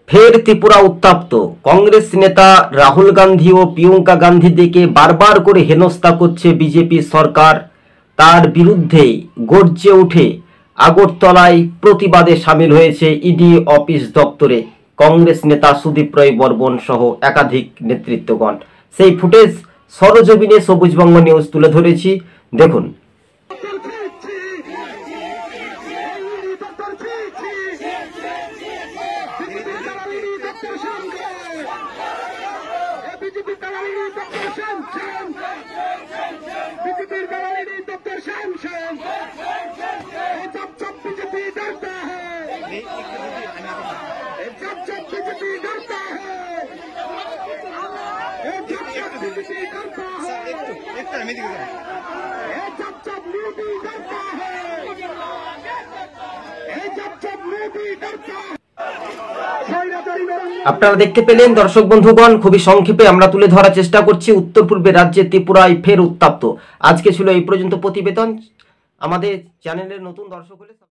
ফের ত্রিপুরা উত্তপ্ত। কংগ্রেস নেতা রাহুল গান্ধী ও প্রিয়ঙ্কা গান্ধীকে বারবার করে হেনস্থা করছে বিজেপি সরকার। তার বিরুদ্ধে গর্জে উঠে আগরতলায় প্রতিবাদে সামিল হয়েছে ইডি অফিস দপ্তরে কংগ্রেস নেতা সুদীপ রায় বর্মন সহ একাধিক নেতৃত্বগণ। সেই ফুটেজ সরজমিনে সবুজবঙ্গ নিউজ তুলে ধরেছি, দেখুন। আপনারা দেখতে পেলেন দর্শক বন্ধুগণ, খুবই সংক্ষেপে আমরা তুলে ধরার চেষ্টা করছি। উত্তর পূর্বে রাজ্যে ত্রিপুরায় ফের উত্তপ্ত। আজকে ছিল এই পর্যন্ত প্রতিবেদন। আমাদের চ্যানেলের নতুন দর্শক হলে